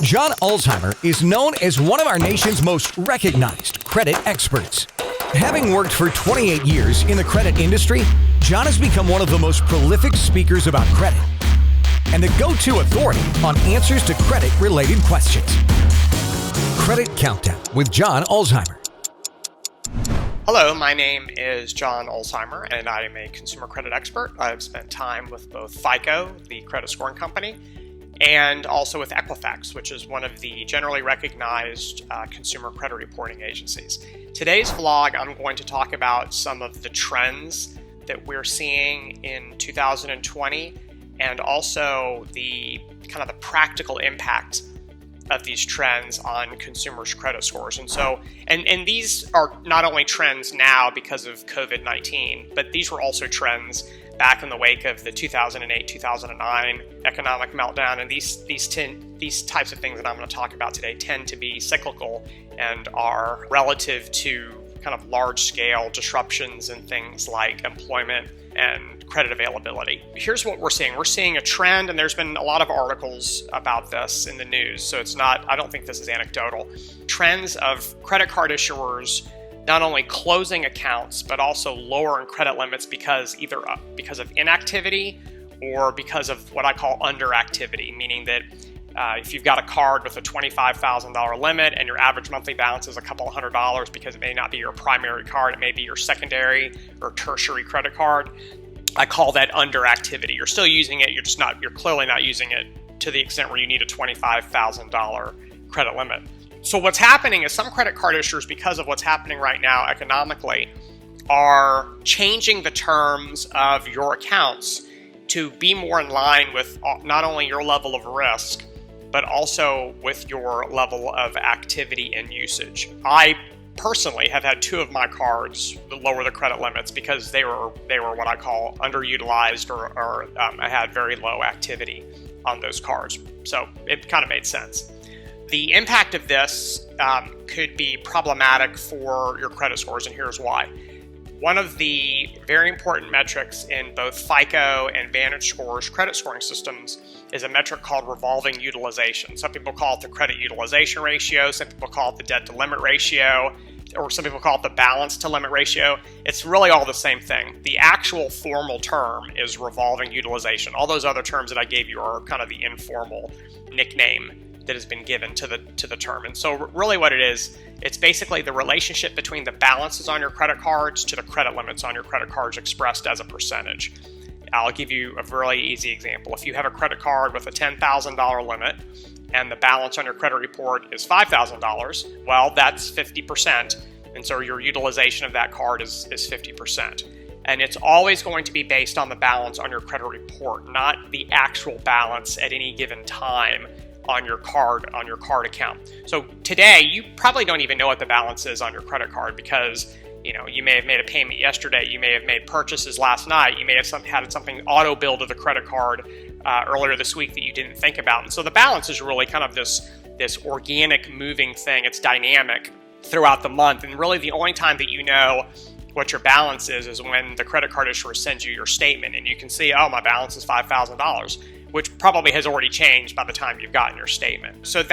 John Alzheimer is known as one of our nation's most recognized credit experts. Having worked for 28 years in the credit industry, John has become one of the most prolific speakers about credit and the go-to authority on answers to credit-related questions. Credit Countdown with John Alzheimer. Hello, my name is John Alzheimer, and I am a consumer credit expert. I've spent time with both FICO, the credit scoring company, and also with Equifax, which is one of the generally recognized consumer credit reporting agencies. Today's vlog, I'm going to talk about some of the trends that we're seeing in 2020, and also the kind of the practical impact of these trends on consumers' credit scores. And these are not only trends now because of COVID-19, but these were also trends back in the wake of the 2008-2009 economic meltdown. And these types of things that I'm going to talk about today tend to be cyclical and are relative to kind of large-scale disruptions in things like employment and credit availability. Here's what we're seeing. We're seeing a trend, and there's been a lot of articles about this in the news, so I don't think this is anecdotal. Trends of credit card issuers not only closing accounts, but also lowering credit limits because of inactivity or because of what I call underactivity, meaning that if you've got a card with a $25,000 limit and your average monthly balance is a couple of $100 because it may not be your primary card, it may be your secondary or tertiary credit card, I call that underactivity. You're still using it, you're clearly not using it to the extent where you need a $25,000 credit limit. So what's happening is some credit card issuers, because of what's happening right now economically, are changing the terms of your accounts to be more in line with not only your level of risk, but also with your level of activity and usage. I personally have had two of my cards lower the credit limits because they were what I call underutilized or I had very low activity on those cards. So it kind of made sense. The impact of this could be problematic for your credit scores, and here's why. One of the very important metrics in both FICO and VantageScore's credit scoring systems is a metric called revolving utilization. Some people call it the credit utilization ratio, some people call it the debt to limit ratio, or some people call it the balance to limit ratio. It's really all the same thing. The actual formal term is revolving utilization. All those other terms that I gave you are kind of the informal nickname that has been given to the term. And so really what it is, it's basically the relationship between the balances on your credit cards to the credit limits on your credit cards expressed as a percentage. I'll give you a really easy example. If you have a credit card with a $10,000 limit and the balance on your credit report is $5,000, well, that's 50%. And so your utilization of that card is 50%. And it's always going to be based on the balance on your credit report, not the actual balance at any given time on your card account. So today, you probably don't even know what the balance is on your credit card because you may have made a payment yesterday, you may have made purchases last night, you may have had something auto billed to the credit card earlier this week that you didn't think about. And so the balance is really kind of this organic moving thing. It's dynamic throughout the month, and really the only time that you know what your balance is when the credit card issuer sends you your statement and you can see, oh, my balance is $5,000. Which probably has already changed by the time you've gotten your statement. So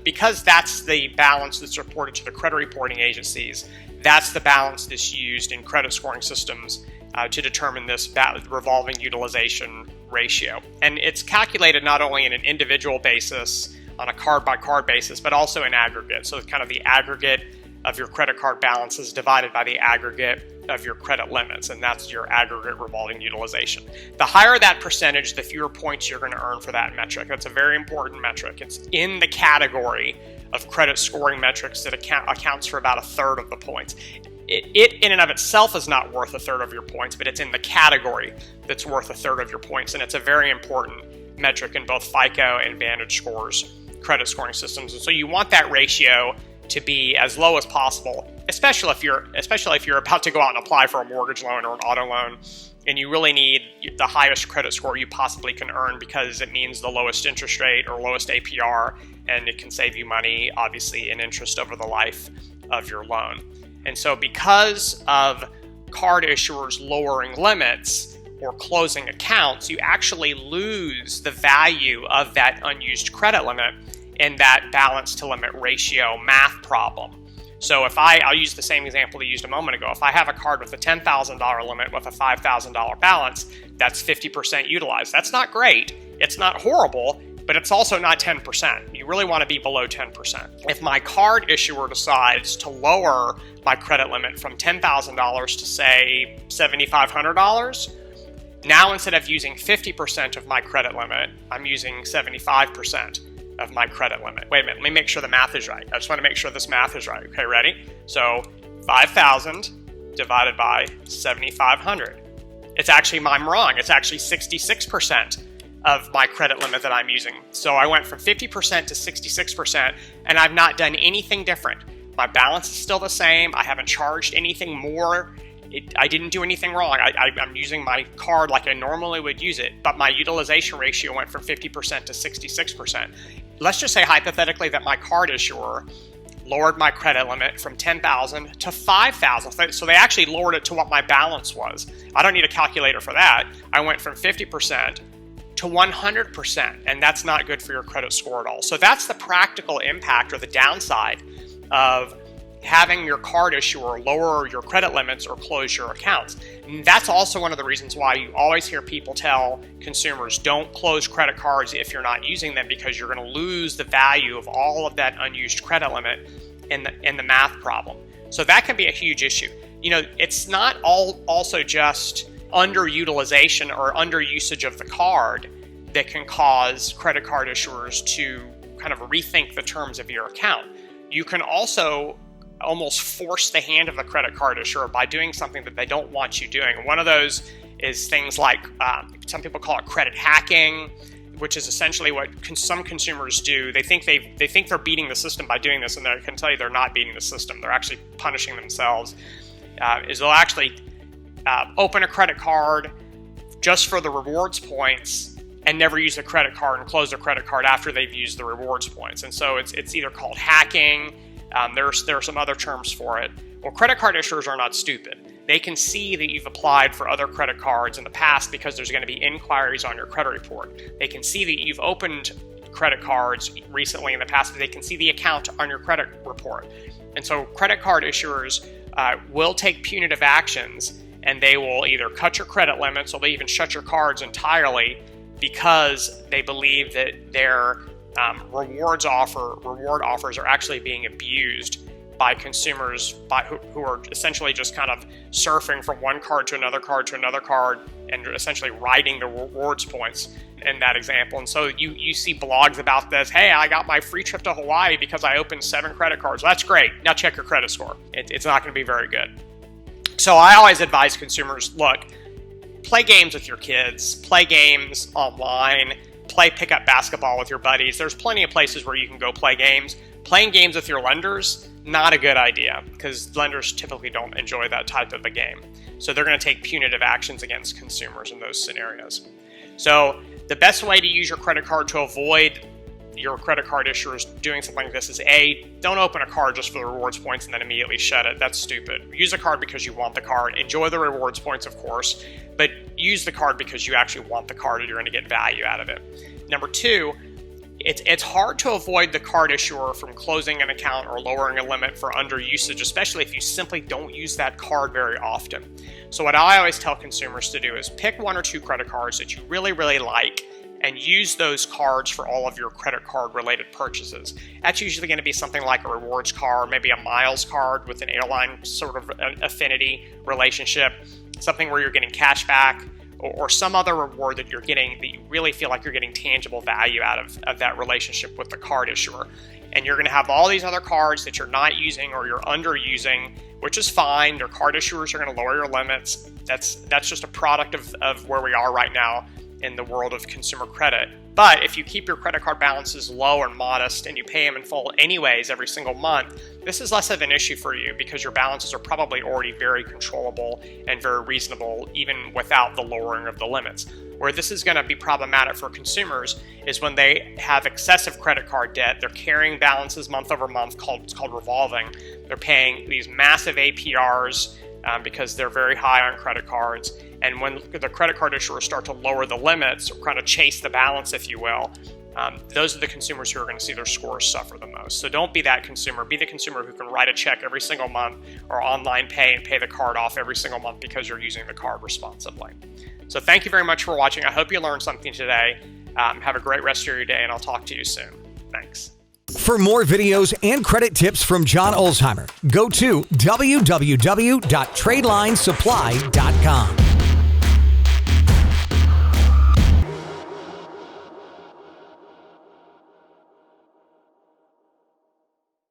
because that's the balance that's reported to the credit reporting agencies, that's the balance that's used in credit scoring systems to determine this revolving utilization ratio. And it's calculated not only in an individual basis, on a card-by-card basis, but also in aggregate. So it's kind of the aggregate of your credit card balances divided by the aggregate of your credit limits, and that's your aggregate revolving utilization. The higher that percentage, the fewer points you're going to earn for that metric. That's a very important metric. It's in the category of credit scoring metrics that accounts for about a third of the points. It in and of itself is not worth a third of your points, but it's in the category that's worth a third of your points, and it's a very important metric in both FICO and VantageScore's credit scoring systems. And so you want that ratio to be as low as possible, especially if you're about to go out and apply for a mortgage loan or an auto loan, and you really need the highest credit score you possibly can earn because it means the lowest interest rate or lowest APR, and it can save you money, obviously, in interest over the life of your loan. And so because of card issuers lowering limits or closing accounts, you actually lose the value of that unused credit limit in that balance to limit ratio math problem. So if I'll use the same example we used a moment ago. If I have a card with a $10,000 limit with a $5,000 balance, that's 50% utilized. That's not great. It's not horrible, but it's also not 10%. You really want to be below 10%. If my card issuer decides to lower my credit limit from $10,000 to say $7,500, now instead of using 50% of my credit limit, I'm using 75% of my credit limit. Wait a minute, let me make sure the math is right. I just want to make sure this math is right. Okay, ready? So 5,000 divided by 7,500. I'm wrong. It's actually 66% of my credit limit that I'm using. So I went from 50% to 66%, and I've not done anything different. My balance is still the same. I haven't charged anything more. I didn't do anything wrong. I'm using my card like I normally would use it, but my utilization ratio went from 50% to 66%. Let's just say hypothetically that my card issuer lowered my credit limit from $10,000 to $5,000. So they actually lowered it to what my balance was. I don't need a calculator for that. I went from 50% to 100%, and that's not good for your credit score at all. So that's the practical impact or the downside of having your card issuer lower your credit limits or close your accounts. And that's also one of the reasons why you always hear people tell consumers, don't close credit cards if you're not using them, because you're going to lose the value of all of that unused credit limit in the math problem. So that can be a huge issue. It's not also just underutilization or underusage of the card that can cause credit card issuers to kind of rethink the terms of your account. You can also almost force the hand of the credit card issuer by doing something that they don't want you doing. One of those is things like some people call it credit hacking, which is essentially what some consumers do. They think they're beating the system by doing this, and I can tell you they're not beating the system. They're actually punishing themselves. They'll actually open a credit card just for the rewards points and never use the credit card and close their credit card after they've used the rewards points. And so it's either called hacking. There are some other terms for it. Well, credit card issuers are not stupid. They can see that you've applied for other credit cards in the past because there's going to be inquiries on your credit report. They can see that you've opened credit cards recently in the past. They can see the account on your credit report. And so credit card issuers will take punitive actions, and they will either cut your credit limits or they even shut your cards entirely because they believe that their reward offers are actually being abused by consumers who are essentially just kind of surfing from one card to another card to another card and essentially riding the rewards points in that example. And so you see blogs about this. Hey, I got my free trip to Hawaii because I opened 7 credit cards. That's great. Now check your credit score. It's not going to be very good. So I always advise consumers, look, play games with your kids, play games online, play pickup basketball with your buddies. There's plenty of places where you can go play games. Playing games with your lenders, not a good idea because lenders typically don't enjoy that type of a game. So they're going to take punitive actions against consumers in those scenarios. So the best way to use your credit card to avoid your credit card issuers doing something like this is don't open a card just for the rewards points and then immediately shut it. That's stupid. Use a card because you want the card. Enjoy the rewards points, of course, but use the card because you actually want the card and you're going to get value out of it. Number 2, it's hard to avoid the card issuer from closing an account or lowering a limit for under usage, especially if you simply don't use that card very often. So what I always tell consumers to do is pick 1 or 2 credit cards that you really, really like and use those cards for all of your credit card related purchases. That's usually going to be something like a rewards card, maybe a miles card with an airline sort of affinity relationship, something where you're getting cash back, or some other reward that you're getting that you really feel like you're getting tangible value out of that relationship with the card issuer. And you're going to have all these other cards that you're not using or you're underusing, which is fine. Your card issuers are going to lower your limits. That's just a product of where we are right now in the world of consumer credit. But if you keep your credit card balances low and modest and you pay them in full anyways every single month, this is less of an issue for you because your balances are probably already very controllable and very reasonable even without the lowering of the limits. Where this is going to be problematic for consumers is when they have excessive credit card debt. They're carrying balances month over month, it's called revolving. They're paying these massive APRs because they're very high on credit cards. And when the credit card issuers start to lower the limits or kind of chase the balance, if you will, those are the consumers who are going to see their scores suffer the most. So don't be that consumer. Be the consumer who can write a check every single month or online pay and pay the card off every single month because you're using the card responsibly. So thank you very much for watching. I hope you learned something today. Have a great rest of your day, and I'll talk to you soon. Thanks. For more videos and credit tips from John Olsheimer, go to www.tradelinesupply.com.